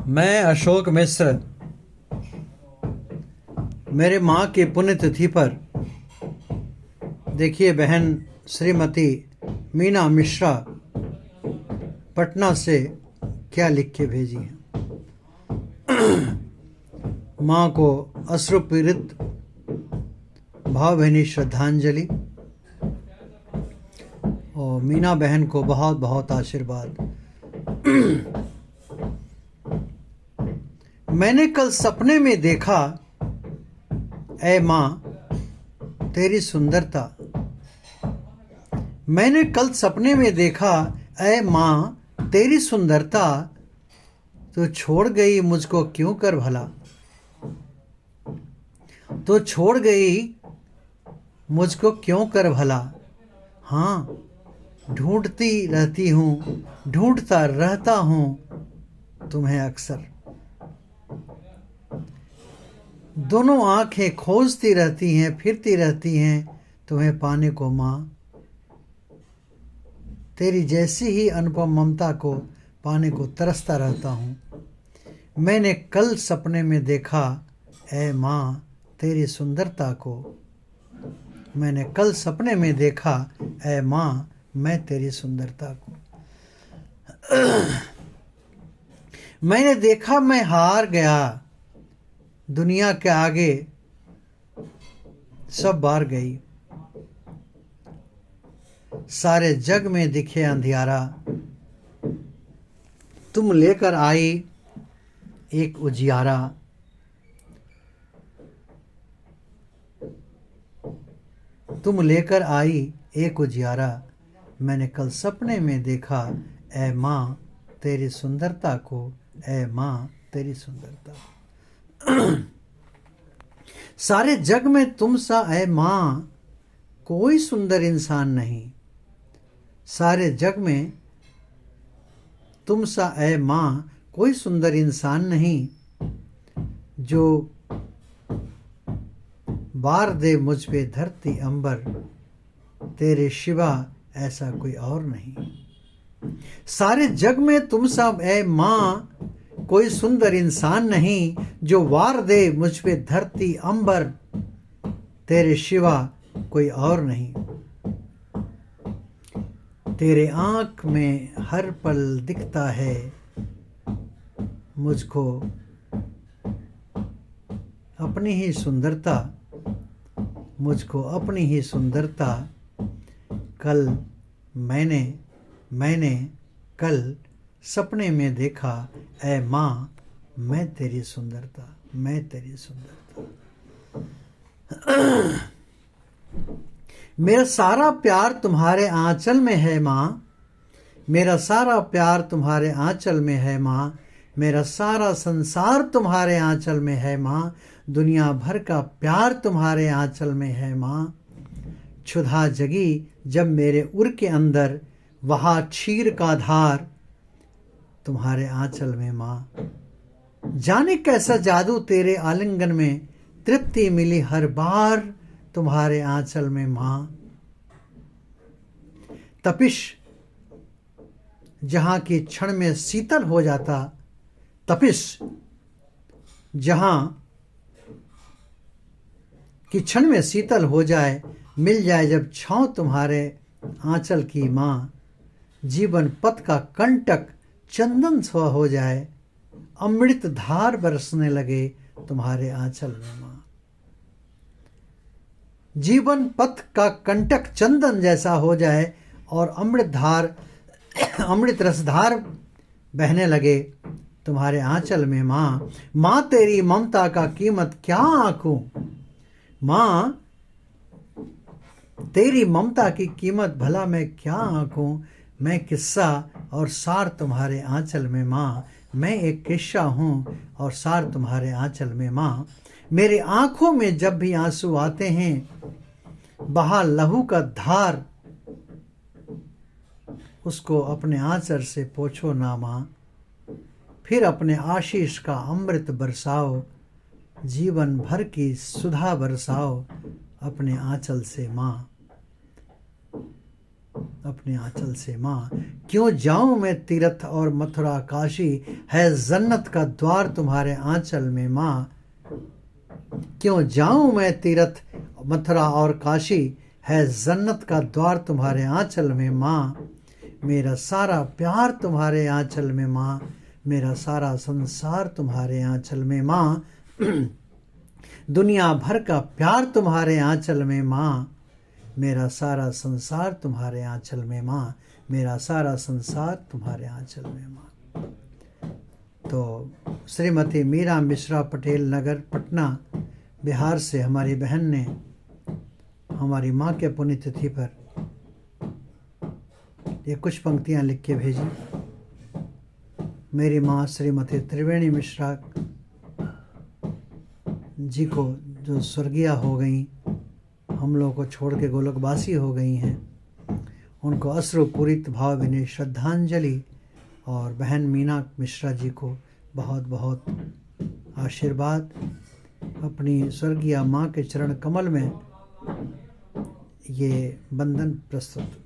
मैं अशोक मिश्र। मेरे माँ की पुण्यतिथि पर देखिए बहन श्रीमती मीना मिश्रा पटना से क्या लिख के भेजी है। माँ को अश्रुपीड़ित भावभीनी श्रद्धांजलि और मीना बहन को बहुत बहुत आशीर्वाद। मैंने कल सपने में देखा, ऐ माँ तेरी सुंदरता। मैंने कल सपने में देखा, ऐ माँ तेरी सुंदरता। तो छोड़ गई मुझको क्यों कर भला। तो छोड़ गई मुझको क्यों कर भला। हाँ ढूंढती रहती हूँ, ढूंढता रहता हूँ तुम्हें अक्सर। दोनों आंखें खोजती रहती हैं, फिरती रहती हैं तुम्हें पाने को माँ। तेरी जैसी ही अनुपम ममता को पाने को तरसता रहता हूँ। मैंने कल सपने में देखा, ऐ माँ तेरी सुंदरता को। मैंने कल सपने में देखा, ऐ माँ मैं तेरी सुंदरता को। मैंने देखा मैं हार गया, दुनिया के आगे सब बार गई। सारे जग में दिखे अंधियारा, तुम लेकर आई एक उजियारा। तुम लेकर आई एक उजियारा। मैंने कल सपने में देखा, ऐ माँ तेरी सुंदरता को, ऐ माँ तेरी सुंदरता। सारे जग में तुम सा ऐ माँ कोई सुंदर इंसान नहीं। सारे जग में तुम सा ऐ माँ कोई सुंदर इंसान नहीं, जो बार दे मुझ पे धरती अंबर। तेरे शिवा ऐसा कोई और नहीं। सारे जग में तुम सा ऐ माँ कोई सुंदर इंसान नहीं, जो वार दे मुझ पे धरती अंबर। तेरे शिवा कोई और नहीं। तेरे आँख में हर पल दिखता है मुझको अपनी ही सुंदरता, मुझको अपनी ही सुंदरता। कल मैंने कल सपने में देखा, ऐ माँ मैं तेरी सुंदरता, मैं तेरी सुंदरता। मेरा सारा प्यार तुम्हारे आंचल में है माँ। मेरा सारा प्यार तुम्हारे आंचल में है माँ। मेरा सारा संसार तुम्हारे आंचल में है माँ। दुनिया भर का प्यार तुम्हारे आंचल में है माँ। क्षुधा जगी जब मेरे उर के अंदर, वहाँ क्षीर का धार तुम्हारे आंचल में माँ। जाने कैसा जादू तेरे आलिंगन में, तृप्ति मिली हर बार तुम्हारे आंचल में माँ। तपिश जहाँ की क्षण में शीतल हो जाता, तपिश जहाँ की क्षण में शीतल हो जाए, मिल जाए जब छाँव तुम्हारे आंचल की माँ। जीवन पथ का कंटक चंदन सा हो जाए, अमृत धार बरसने लगे तुम्हारे आंचल में माँ। जीवन पथ का कंटक चंदन जैसा हो जाए और अमृत रसधार बहने लगे तुम्हारे आंचल में माँ। माँ तेरी ममता का कीमत क्या आंकूं। माँ तेरी ममता की कीमत भला मैं क्या आंकूं। मैं किस्सा और सार तुम्हारे आंचल में माँ। मैं एक किस्सा हूँ और सार तुम्हारे आंचल में माँ। मेरे आंखों में जब भी आंसू आते हैं, बहा लहू का धार, उसको अपने आंचल से पोछो ना माँ। फिर अपने आशीष का अमृत बरसाओ, जीवन भर की सुधा बरसाओ अपने आंचल से माँ। अपने आंचल से माँ। क्यों जाऊं मैं तीर्थ और मथुरा काशी, है जन्नत का द्वार तुम्हारे आंचल में माँ। क्यों जाऊं मैं तीर्थ मथुरा और काशी, है जन्नत का द्वार तुम्हारे आंचल में माँ। मेरा सारा प्यार तुम्हारे आंचल में माँ, मेरा सारा संसार तुम्हारे आंचल में माँ। दुनिया भर का प्यार तुम्हारे आंचल में माँ, मेरा सारा संसार तुम्हारे आंचल में माँ, मेरा सारा संसार तुम्हारे आंचल में माँ। तो श्रीमती मीरा मिश्रा पटेल नगर पटना बिहार से हमारी बहन ने हमारी माँ के पुण्यतिथि पर ये कुछ पंक्तियाँ लिख के भेजी। मेरी माँ श्रीमती त्रिवेणी मिश्रा जी को जो स्वर्गीय हो गई, हम लोगों को छोड़ के गोलोकवासी हो गई हैं, उनको अश्रुपूरित भावभीनी श्रद्धांजलि। और बहन मीना मिश्रा जी को बहुत बहुत आशीर्वाद। अपनी स्वर्गीय माँ के चरण कमल में ये बंधन प्रस्तुत